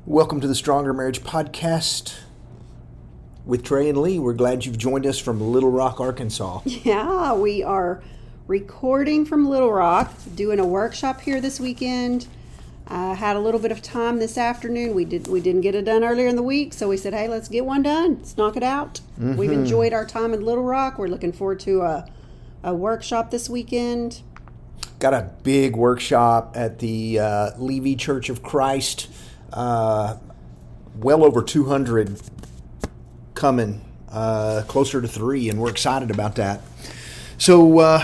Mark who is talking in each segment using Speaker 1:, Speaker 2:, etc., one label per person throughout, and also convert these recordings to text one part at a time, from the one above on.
Speaker 1: Welcome to the Stronger Marriage Podcast with Trey and Lee. We're glad you've joined us from Little Rock, Arkansas.
Speaker 2: Yeah, we are recording from Little Rock, doing a workshop here this weekend. Had a little bit of time this afternoon. We didn't get it done earlier in the week, so we said, hey, let's get one done. Let's knock it out. Mm-hmm. We've enjoyed our time in Little Rock. We're looking forward to a workshop this weekend.
Speaker 1: Got a big workshop at the Levy Church of Christ. Well over 200 coming, closer to 3, and we're excited about that. So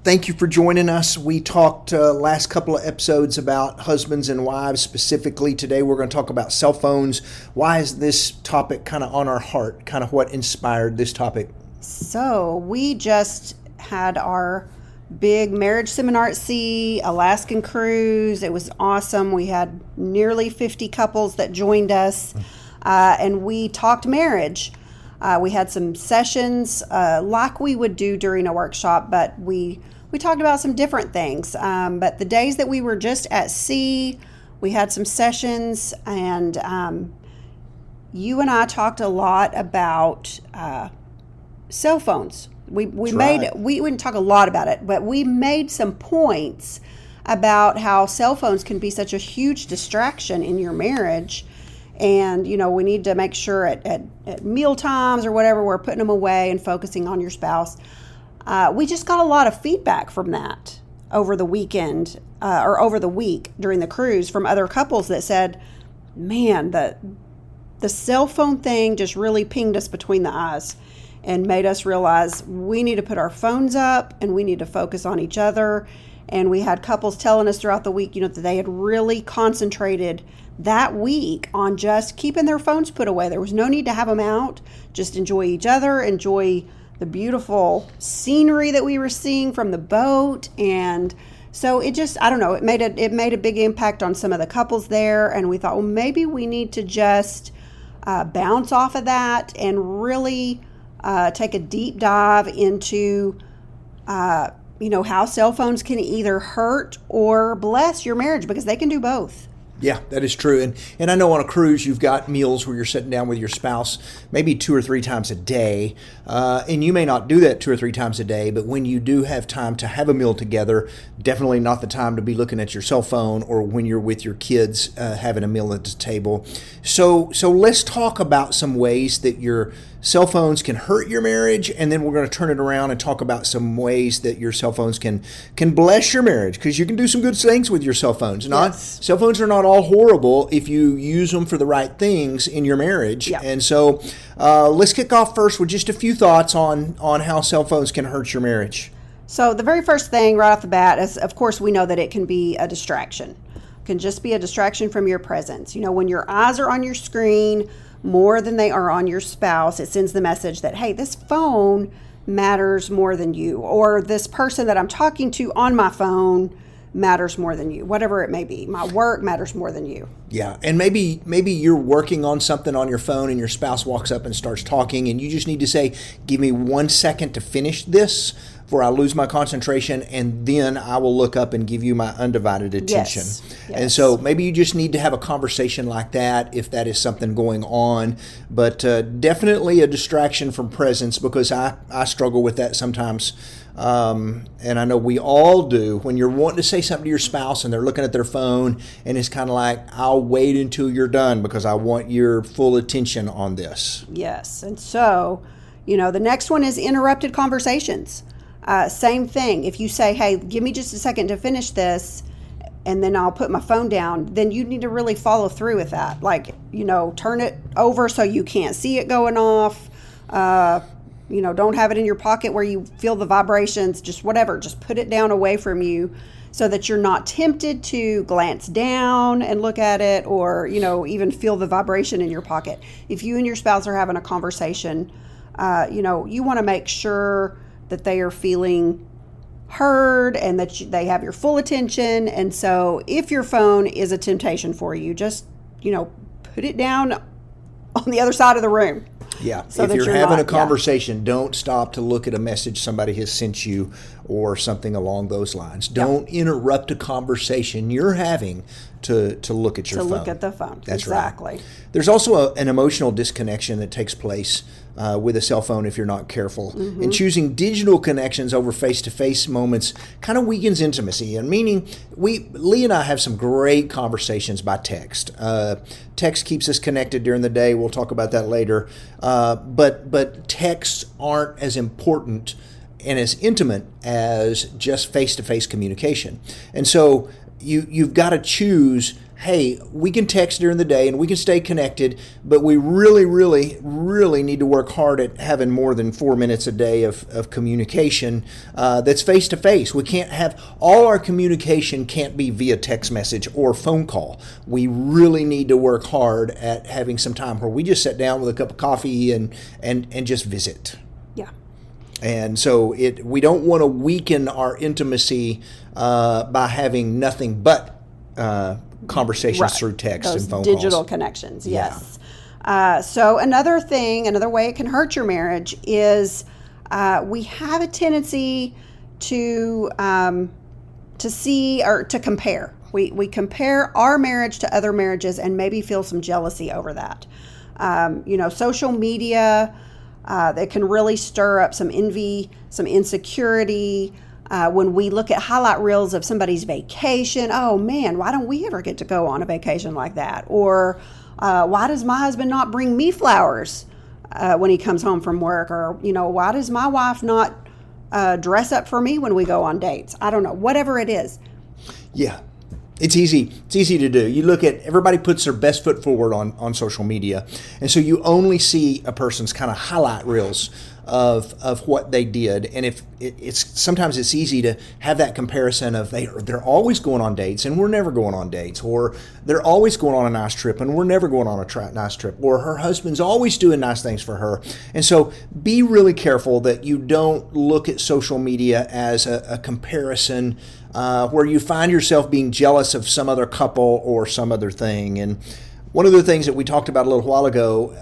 Speaker 1: thank you for joining us. We talked last couple of episodes about husbands and wives specifically. Today we're going to talk about cell phones. Why is this topic kind of on our heart? Kind of what inspired this topic?
Speaker 2: So we just had our big marriage seminar at sea, Alaskan cruise. It was awesome. We had nearly 50 couples that joined us, and we talked marriage. We had some sessions like we would do during a workshop, but we talked about some different things. But the days that we were just at sea, we had some sessions, and you and I talked a lot about cell phones. We didn't talk a lot about it, but we made some points about how cell phones can be such a huge distraction in your marriage. And, you know, we need to make sure at meal times or whatever, we're putting them away and focusing on your spouse. We just got a lot of feedback from that over the weekend or over the week during the cruise from other couples that said, man, the cell phone thing just really pinged us between the eyes and made us realize we need to put our phones up and we need to focus on each other. And we had couples telling us throughout the week, you know, that they had really concentrated that week on just keeping their phones put away. There was no need to have them out. Just enjoy each other, enjoy the beautiful scenery that we were seeing from the boat. And so it just, I don't know, it made a big impact on some of the couples there. And we thought, well, maybe we need to just bounce off of that and really take a deep dive into, how cell phones can either hurt or bless your marriage, because they can do both.
Speaker 1: Yeah, that is true. And I know on a cruise you've got meals where you're sitting down with your spouse maybe 2 or 3 times a day. And you may not do that 2 or 3 times a day, but when you do have time to have a meal together, definitely not the time to be looking at your cell phone or when you're with your kids having a meal at the table. So let's talk about some ways that your cell phones can hurt your marriage, and then we're going to turn it around and talk about some ways that your cell phones can bless your marriage, because you can do some good things with your cell phones. Cell phones are not all horrible if you use them for the right things in your marriage.
Speaker 2: Yeah.
Speaker 1: And so let's kick off first with just a few thoughts on how cell phones can hurt your marriage.
Speaker 2: So the very first thing right off the bat is, of course, we know that it can be a distraction. It can just be a distraction from your presence. You know, when your eyes are on your screen more than they are on your spouse, it sends the message that, hey, this phone matters more than you, or this person that I'm talking to on my phone matters more than you, whatever it may be. My work matters more than you.
Speaker 1: Yeah, and maybe you're working on something on your phone and your spouse walks up and starts talking, and you just need to say, give me 1 second to finish this before I lose my concentration, and then I will look up and give you my undivided attention.
Speaker 2: Yes.
Speaker 1: And so maybe you just need to have a conversation like that if that is something going on, but definitely a distraction from presence, because I struggle with that sometimes. And I know we all do. When you're wanting to say something to your spouse and they're looking at their phone, and it's kind of like, I'll wait until you're done because I want your full attention on this.
Speaker 2: Yes. And so, the next one is interrupted conversations. Same thing. If you say, hey, give me just a second to finish this, and then I'll put my phone down, then you need to really follow through with that. Like, turn it over so you can't see it going off. Don't have it in your pocket where you feel the vibrations, just whatever. Just put it down away from you so that you're not tempted to glance down and look at it, or, even feel the vibration in your pocket. If you and your spouse are having a conversation, you want to make sure that they are feeling heard and that they have your full attention. And so if your phone is a temptation for you, just, put it down on the other side of the room.
Speaker 1: Yeah.
Speaker 2: So
Speaker 1: if
Speaker 2: that
Speaker 1: you're
Speaker 2: you're
Speaker 1: having
Speaker 2: not-
Speaker 1: a conversation, don't stop to look at a message somebody has sent you or something along those lines. Don't interrupt a conversation you're having to look at your
Speaker 2: to
Speaker 1: phone.
Speaker 2: look at the phone.
Speaker 1: That's
Speaker 2: exactly.
Speaker 1: right. There's also an emotional disconnection that takes place with a cell phone if you're not careful. And choosing digital connections over face-to-face moments kind of weakens intimacy. And meaning, Lee and I have some great conversations by text. Text keeps us connected during the day. We'll talk about that later. But texts aren't as important and as intimate as just face-to-face communication. And so you've got to choose, hey, we can text during the day and we can stay connected, but we really, really, really need to work hard at having more than 4 minutes a day of communication that's face-to-face. We can't have, all our communication can't be via text message or phone call. We really need to work hard at having some time where we just sit down with a cup of coffee and just visit.
Speaker 2: Yeah.
Speaker 1: And so we don't want to weaken our intimacy by having nothing but conversations
Speaker 2: Right.
Speaker 1: through text
Speaker 2: Those
Speaker 1: and phone
Speaker 2: digital
Speaker 1: calls.
Speaker 2: connections, yes. So another way it can hurt your marriage is we have a tendency to see or to compare. We compare our marriage to other marriages and maybe feel some jealousy over that. Social media, that can really stir up some envy, some insecurity. When we look at highlight reels of somebody's vacation, oh man, why don't we ever get to go on a vacation like that? Or why does my husband not bring me flowers when he comes home from work? Or, why does my wife not dress up for me when we go on dates? I don't know, whatever it is.
Speaker 1: Yeah. It's easy. It's easy to do. You look at, everybody puts their best foot forward on social media. And so you only see a person's kind of highlight reels of what they did. And if sometimes it's easy to have that comparison of they're always going on dates and we're never going on dates, or they're always going on a nice trip and we're never going on a nice trip, or her husband's always doing nice things for her. And so be really careful that you don't look at social media as a comparison where you find yourself being jealous of some other couple or some other thing. And one of the things that we talked about a little while ago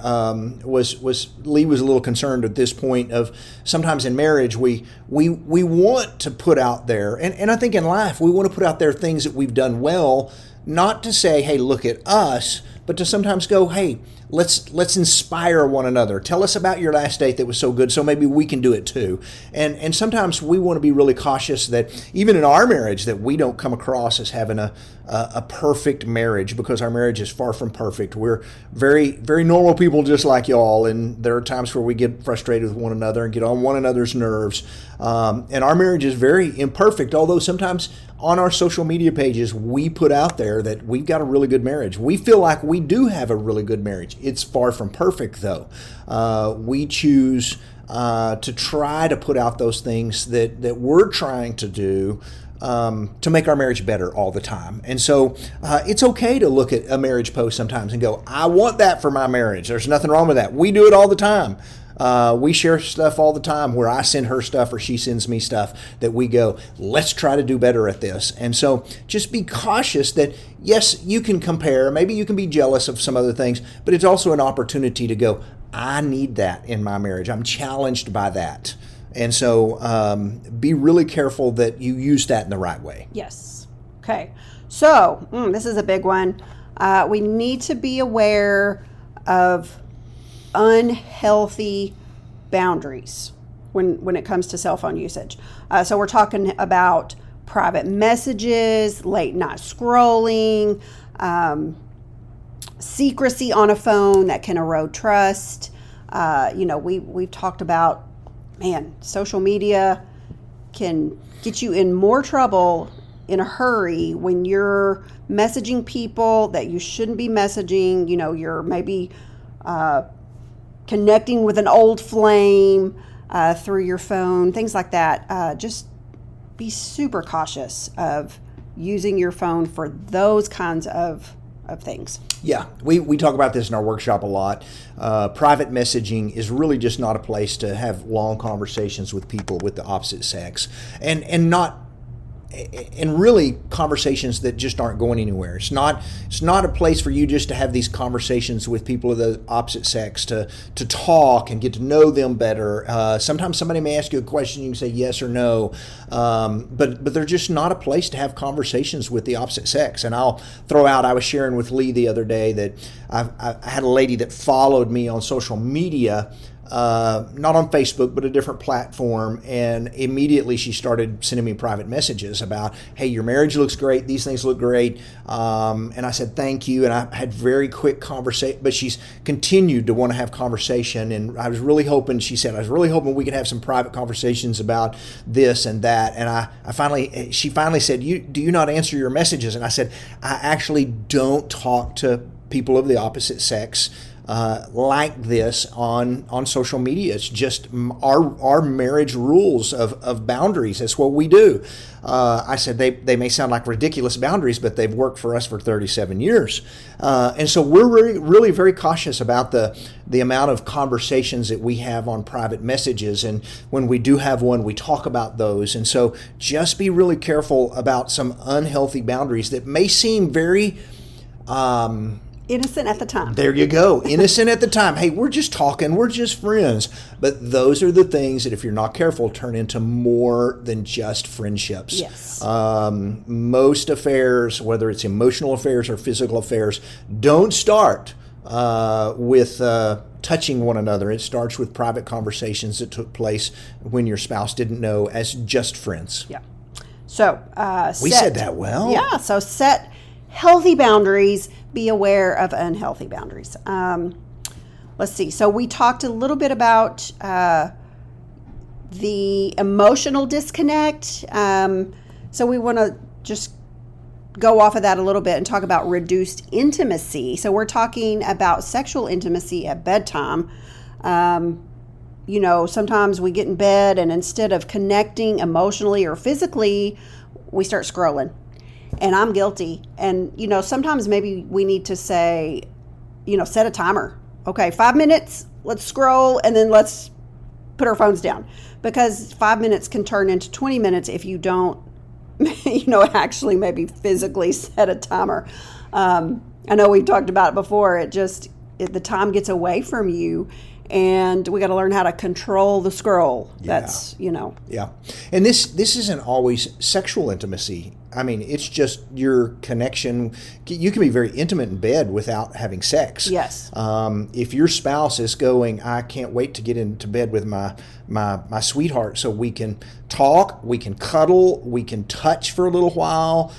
Speaker 1: was Lee was a little concerned at this point of sometimes in marriage we want to put out there, and I think in life we want to put out there things that we've done well, not to say, hey, look at us, but to sometimes go, hey, let's inspire one another. Tell us about your last date that was so good, so maybe we can do it too. And sometimes we want to be really cautious that even in our marriage that we don't come across as having a perfect marriage, because our marriage is far from perfect. We're very, very normal people just like y'all, and there are times where we get frustrated with one another and get on one another's nerves. And our marriage is very imperfect, although sometimes on our social media pages, we put out there that we've got a really good marriage. We feel like we do have a really good marriage. It's far from perfect, though. We choose to try to put out those things that we're trying to do to make our marriage better all the time. And so it's okay to look at a marriage post sometimes and go, I want that for my marriage. There's nothing wrong with that. We do it all the time. We share stuff all the time where I send her stuff or she sends me stuff that we go, let's try to do better at this. And so just be cautious that, yes, you can compare. Maybe you can be jealous of some other things, but it's also an opportunity to go, I need that in my marriage. I'm challenged by that. And so be really careful that you use that in the right way.
Speaker 2: Yes. Okay. So this is a big one. We need to be aware of unhealthy boundaries when it comes to cell phone usage. So we're talking about private messages, late night scrolling, secrecy on a phone that can erode trust. We've talked about, social media can get you in more trouble in a hurry when you're messaging people that you shouldn't be messaging. You're maybe connecting with an old flame through your phone, things like that. Just be super cautious of using your phone for those kinds of things.
Speaker 1: Yeah, we talk about this in our workshop a lot. Private messaging is really just not a place to have long conversations with people with the opposite sex, and not and really conversations that just aren't going anywhere. It's not a place for you just to have these conversations with people of the opposite sex, to talk and get to know them better. Sometimes somebody may ask you a question, you can say yes or no, but they're just not a place to have conversations with the opposite sex. And I'll throw out, I was sharing with Lee the other day that I had a lady that followed me on social media, not on Facebook, but a different platform. And immediately she started sending me private messages about, hey, your marriage looks great. These things look great. And I said, thank you. And I had very quick conversation, but she's continued to want to have conversation. And I was really hoping, she said, I was really hoping we could have some private conversations about this and that. And she finally said, do you not answer your messages? And I said, I actually don't talk to people of the opposite sex like this on social media. It's just our marriage rules of boundaries. That's what we do. I said they may sound like ridiculous boundaries, but they've worked for us for 37 years. And so we're really very cautious about the amount of conversations that we have on private messages. And when we do have one, we talk about those. And so just be really careful about some unhealthy boundaries that may seem very
Speaker 2: innocent at the time.
Speaker 1: There you go. Innocent at the time. Hey, we're just talking. We're just friends. But those are the things that, if you're not careful, turn into more than just friendships.
Speaker 2: Yes.
Speaker 1: Most affairs, whether it's emotional affairs or physical affairs, don't start with touching one another. It starts with private conversations that took place when your spouse didn't know, as just friends.
Speaker 2: Yeah. So
Speaker 1: we said that well.
Speaker 2: Yeah. So set healthy boundaries. Be aware of unhealthy boundaries. Let's see. So we talked a little bit about the emotional disconnect. So we want to just go off of that a little bit and talk about reduced intimacy. So we're talking about sexual intimacy at bedtime. Sometimes we get in bed and instead of connecting emotionally or physically, we start scrolling. And I'm guilty. And, sometimes maybe we need to say, set a timer. Okay, 5 minutes, let's scroll, and then let's put our phones down. Because 5 minutes can turn into 20 minutes if you don't, actually maybe physically set a timer. I know we've talked about it before. The time gets away from you. And we got to learn how to control the scroll.
Speaker 1: Yeah.
Speaker 2: That's,
Speaker 1: Yeah. And this isn't always sexual intimacy. I mean, it's just your connection. You can be very intimate in bed without having sex.
Speaker 2: Yes.
Speaker 1: If your spouse is going, I can't wait to get into bed with my sweetheart so we can talk, we can cuddle, we can touch for a little while,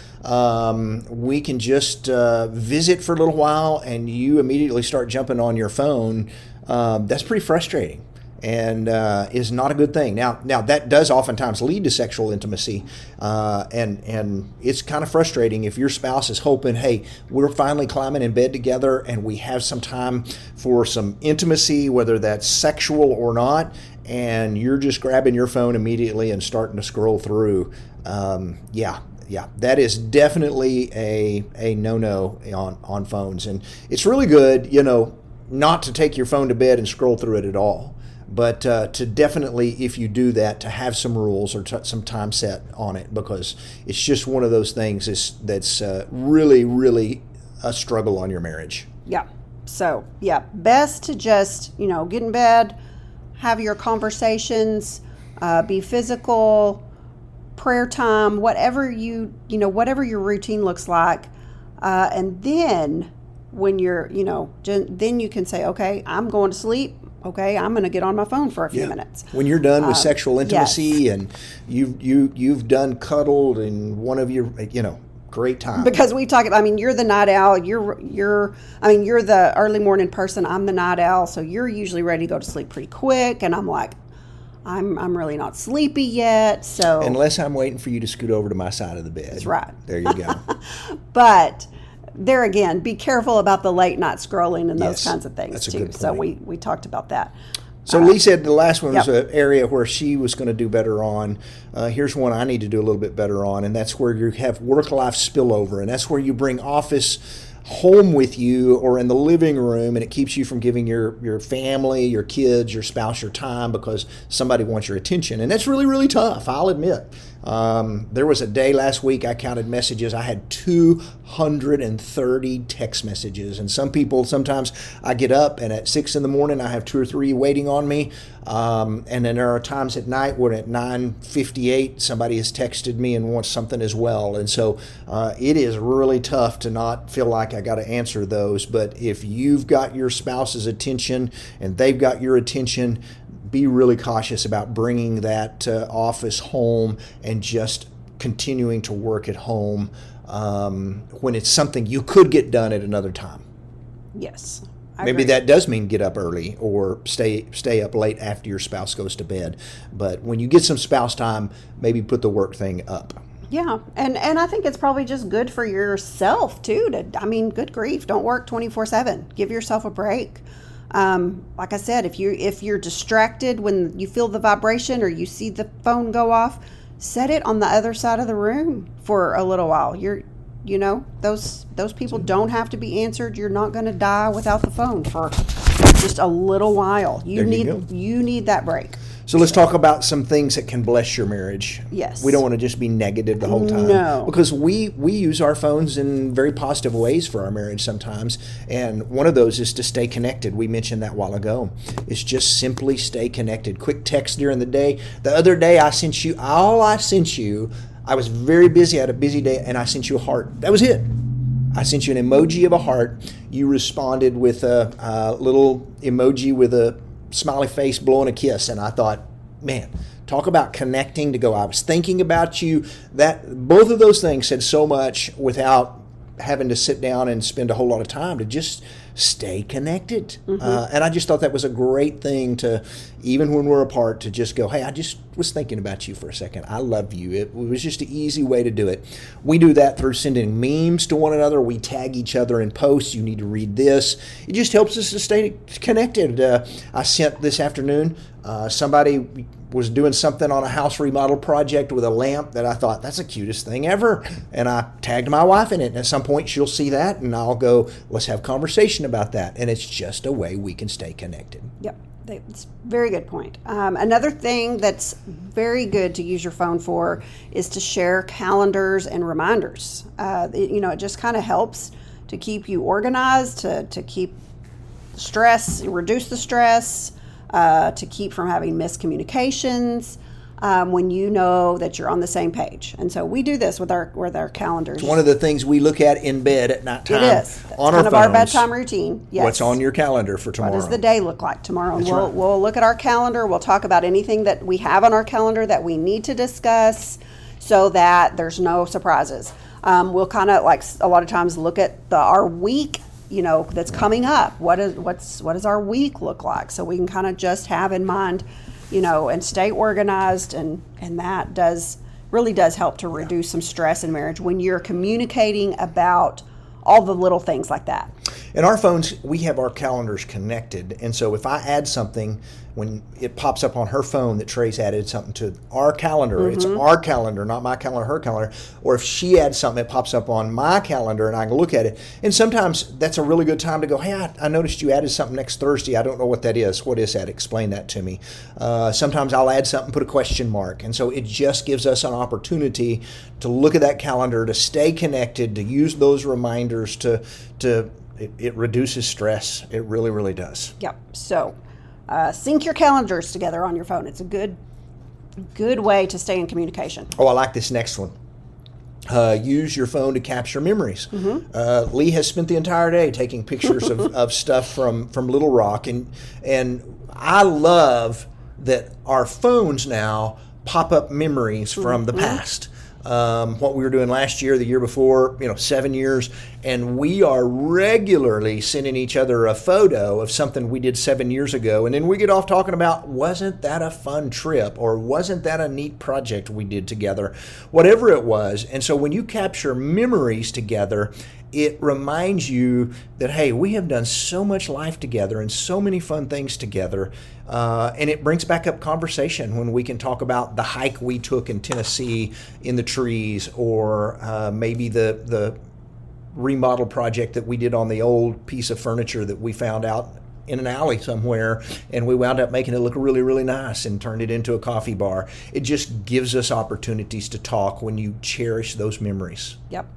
Speaker 1: we can just visit for a little while, and you immediately start jumping on your phone, that's pretty frustrating and is not a good thing. Now that does oftentimes lead to sexual intimacy, and it's kind of frustrating if your spouse is hoping, hey, we're finally climbing in bed together and we have some time for some intimacy, whether that's sexual or not, and you're just grabbing your phone immediately and starting to scroll through. Yeah, that is definitely a no-no on phones. And it's really good, not to take your phone to bed and scroll through it at all, but to definitely, if you do that, to have some rules or some time set on it, because it's just one of those things that's really, really a struggle on your marriage.
Speaker 2: Yeah. So, best to just, get in bed, have your conversations, be physical, prayer time, whatever whatever your routine looks like. And then when you're, then you can say, okay, I'm going to sleep. Okay, I'm going to get on my phone for a few minutes.
Speaker 1: When you're done with sexual intimacy,
Speaker 2: yes.
Speaker 1: And you've done cuddled and one of your, great time.
Speaker 2: Because we talk, you're the night owl. You're the early morning person. I'm the night owl. So you're usually ready to go to sleep pretty quick. And I'm like, I'm really not sleepy yet. So
Speaker 1: unless I'm waiting for you to scoot over to my side of the bed.
Speaker 2: That's right.
Speaker 1: There you go.
Speaker 2: But there again, be careful about the late night scrolling and those kinds of things
Speaker 1: that's a
Speaker 2: too.
Speaker 1: good point.
Speaker 2: So we talked about that.
Speaker 1: So Lee said the last one was
Speaker 2: Yep.
Speaker 1: an area where she was going to do better on. Here's one I need to do a little bit better on, and that's where you have work-life spillover, and that's where you bring office home with you or in the living room, and it keeps you from giving your family, your kids, your spouse your time because somebody wants your attention. And that's really, really tough, I'll admit. There was a day last week I counted messages. I had 230 text messages. And some people, sometimes I get up and at 6 in the morning I have 2 or 3 waiting on me. And then there are times at night when at 9:58 somebody has texted me and wants something as well. And so it is really tough to not feel like I got to answer those. But if you've got your spouse's attention and they've got your attention, be really cautious about bringing that office home and just continuing to work at home when it's something you could get done at another time.
Speaker 2: Yes.
Speaker 1: Maybe that does mean get up early or stay up late after your spouse goes to bed. But when you get some spouse time, maybe put the work thing up.
Speaker 2: Yeah, and I think it's probably just good for yourself too. Good grief, don't work 24/7. Give yourself a break. Like I said, if you're distracted when you feel the vibration or you see the phone go off, set it on the other side of the room for a little while. Those people don't have to be answered. You're not going to die without the phone for just a little while. You need that break.
Speaker 1: So let's talk about some things that can bless your marriage.
Speaker 2: Yes.
Speaker 1: We don't want to just be negative the whole time.
Speaker 2: No.
Speaker 1: Because we use our phones in very positive ways for our marriage sometimes. And one of those is to stay connected. We mentioned that a while ago. It's just simply stay connected. Quick text during the day. The other day I was very busy. I had a busy day and I sent you a heart. That was it. I sent you an emoji of a heart. You responded with a little emoji with a smiley face blowing a kiss, and I thought, man, talk about connecting to go. I was thinking about you. That both of those things said so much without having to sit down and spend a whole lot of time to just stay connected. And I just thought that was a great thing to, even when we're apart, to just go, hey, I just was thinking about you for a second. I love you. It was just an easy way to do it. We do that through sending memes to one another. We tag each other in posts. You need to read this. It just helps us to stay connected. I sent this afternoon, somebody was doing something on a house remodel project with a lamp that I thought, that's the cutest thing ever. And I tagged my wife in it. And at some point she'll see that and I'll go, let's have conversation about that. And it's just a way we can stay connected.
Speaker 2: Yep. It's a very good point. Another thing that's very good to use your phone for is to share calendars and reminders. It just kind of helps to keep you organized, to keep stress, reduce the stress, to keep from having miscommunications when you know that you're on the same page. And so we do this with our calendars.
Speaker 1: It's one of the things we look at in bed at nighttime.
Speaker 2: It is. That's
Speaker 1: on
Speaker 2: kind
Speaker 1: our
Speaker 2: of
Speaker 1: phones.
Speaker 2: our bedtime routine. Yes.
Speaker 1: What's on your calendar for tomorrow?
Speaker 2: What does the day look like tomorrow? And
Speaker 1: That's right.
Speaker 2: We'll look at our calendar. We'll talk about anything that we have on our calendar that we need to discuss so that there's no surprises. We'll kind of, like a lot of times, look at our week, that's coming up. What does our week look like? So we can kind of just have in mind, and stay organized, and that really does help to reduce some stress in marriage when you're communicating about all the little things like that.
Speaker 1: In our phones, we have our calendars connected. And so if I add something, when it pops up on her phone that Trace added something to our calendar, it's our calendar, not my calendar, her calendar. Or if she adds something, it pops up on my calendar and I can look at it. And sometimes that's a really good time to go, hey, I noticed you added something next Thursday. I don't know what that is. What is that? Explain that to me. Sometimes I'll add something, put a question mark. And so it just gives us an opportunity to look at that calendar, to stay connected, to use those reminders it reduces stress. It really, really does.
Speaker 2: Yep. So sync your calendars together on your phone. It's a good way to stay in communication.
Speaker 1: Oh, I like this next one. Use your phone to capture memories. Lee has spent the entire day taking pictures of stuff from Little Rock. And I love that our phones now pop up memories from the past. What we were doing last year, the year before, 7 years, and we are regularly sending each other a photo of something we did 7 years ago, and then we get off talking about, wasn't that a fun trip, or wasn't that a neat project we did together, whatever it was. And so when you capture memories together, it reminds you that, hey, we have done so much life together and so many fun things together. And it brings back up conversation when we can talk about the hike we took in Tennessee in the trees, or maybe the remodel project that we did on the old piece of furniture that we found out in an alley somewhere, and we wound up making it look really, really nice and turned it into a coffee bar. It just gives us opportunities to talk when you cherish those memories.
Speaker 2: Yep.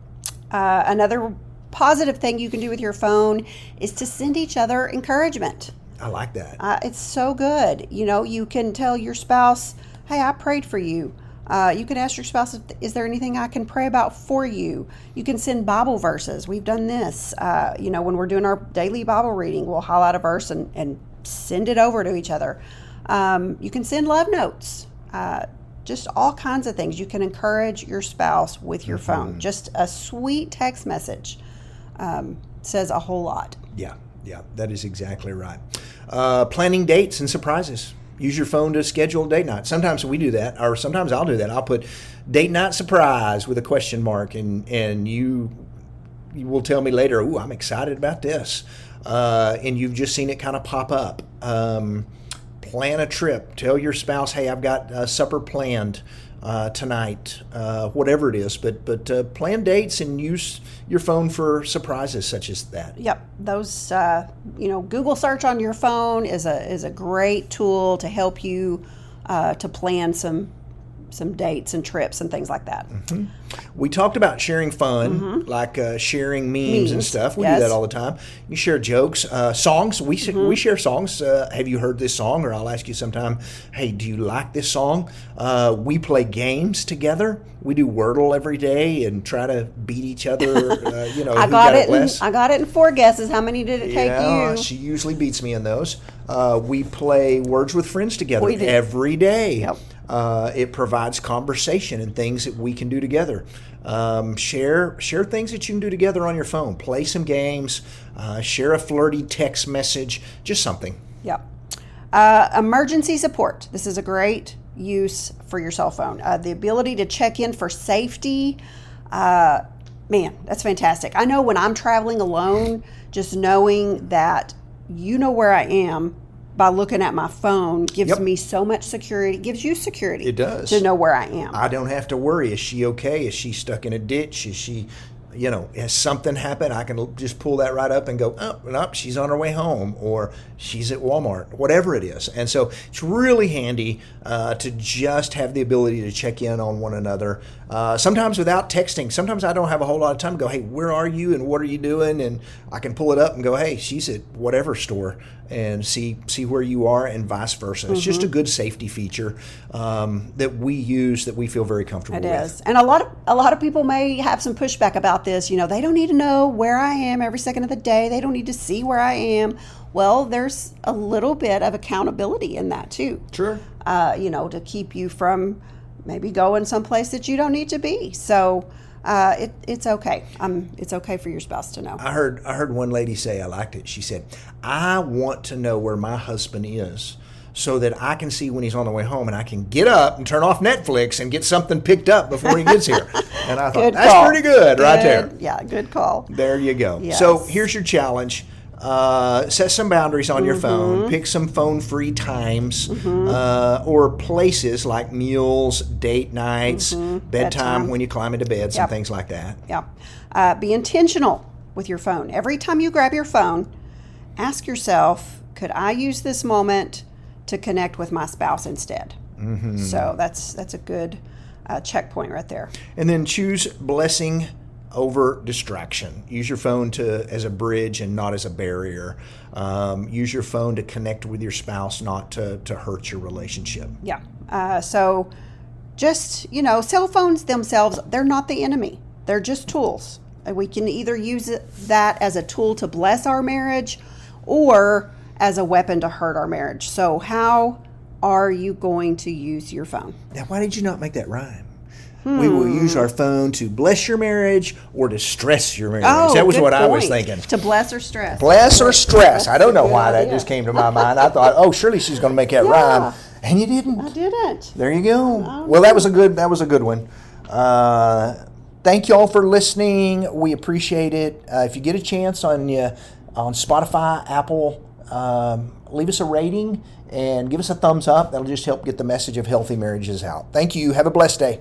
Speaker 2: Another positive thing you can do with your phone is to send each other encouragement.
Speaker 1: I like that.
Speaker 2: It's so good. You can tell your spouse, hey, I prayed for you. You can ask your spouse, is there anything I can pray about for you? You can send Bible verses. We've done this. When we're doing our daily Bible reading, we'll highlight a verse and send it over to each other. You can send love notes. Just all kinds of things. You can encourage your spouse with your phone. Just a sweet text message says a whole lot.
Speaker 1: Yeah, that is exactly right. Planning dates and surprises. Use your phone to schedule a date night. Sometimes we do that, or sometimes I'll do that. I'll put date night surprise with a question mark, and you will tell me later, ooh, I'm excited about this. And you've just seen it kind of pop up. Plan a trip. Tell your spouse, hey, I've got supper planned tonight, whatever it is. But plan dates and use your phone for surprises such as that.
Speaker 2: Yep, those Google search on your phone is a great tool to help you to plan some dates and trips and things like that.
Speaker 1: Mm-hmm. We talked about sharing fun, like sharing memes and stuff. We do that all the time. You share jokes, songs. We share songs. Have you heard this song? Or I'll ask you sometime, hey, do you like this song? We play games together. We do Wordle every day and try to beat each other. Who got it less.
Speaker 2: I got it in 4 guesses. How many did it take you?
Speaker 1: She usually beats me in those. We play Words with Friends together every day.
Speaker 2: Yep.
Speaker 1: It provides conversation and things that we can do together. Share things that you can do together on your phone. Play some games. Share a flirty text message. Just something.
Speaker 2: Yep. Emergency support. This is a great use for your cell phone. The ability to check in for safety. Man, that's fantastic. I know when I'm traveling alone, just knowing that you know where I am by looking at my phone gives me so much security. It gives you security.
Speaker 1: It does.
Speaker 2: To know where I am.
Speaker 1: I don't have to worry. Is she okay? Is she stuck in a ditch? Is she, has something happened? I can just pull that right up and go, oh, she's on her way home, or she's at Walmart, whatever it is. And so it's really handy to just have the ability to check in on one another. Sometimes without texting. Sometimes I don't have a whole lot of time to go, hey, where are you and what are you doing? And I can pull it up and go, hey, she's at whatever store, and see where you are, and vice versa. It's just a good safety feature that we use that we feel very comfortable with.
Speaker 2: It is. And a lot of people may have some pushback about this. They don't need to know where I am every second of the day. They don't need to see where I am. Well, there's a little bit of accountability in that too.
Speaker 1: Sure.
Speaker 2: To keep you from maybe going someplace that you don't need to be. So it's okay. It's okay for your spouse to know.
Speaker 1: I heard one lady say, I liked it. She said, I want to know where my husband is so that I can see when he's on the way home, and I can get up and turn off Netflix and get something picked up before he gets here. And I thought, that's pretty good right there.
Speaker 2: Yeah, good call.
Speaker 1: There you go.
Speaker 2: Yes.
Speaker 1: So here's your challenge. Set some boundaries on your phone. Pick some phone-free times or places like meals, date nights, bedtime when you climb into bed, some things like that.
Speaker 2: Yeah. Be intentional with your phone. Every time you grab your phone, ask yourself, could I use this moment to connect with my spouse instead? So that's a good checkpoint right there.
Speaker 1: And then choose blessing over distraction. Use your phone as a bridge and not as a barrier. Use your phone to connect with your spouse, not to hurt your relationship.
Speaker 2: Yeah. So just, cell phones themselves, they're not the enemy. They're just tools. We can either use that as a tool to bless our marriage or as a weapon to hurt our marriage. So how are you going to use your phone?
Speaker 1: Now, why did you not make that rhyme? We will use our phone to bless your marriage or to stress your marriage.
Speaker 2: Oh,
Speaker 1: that was what
Speaker 2: point.
Speaker 1: I was thinking.
Speaker 2: To bless or stress.
Speaker 1: Bless or stress. I don't know why that just came to my mind. I thought, surely she's going to make that rhyme. And you didn't.
Speaker 2: I didn't.
Speaker 1: There you go. Well, that was a good one. Thank you all for listening. We appreciate it. If you get a chance on Spotify, Apple, leave us a rating and give us a thumbs up. That'll just help get the message of healthy marriages out. Thank you. Have a blessed day.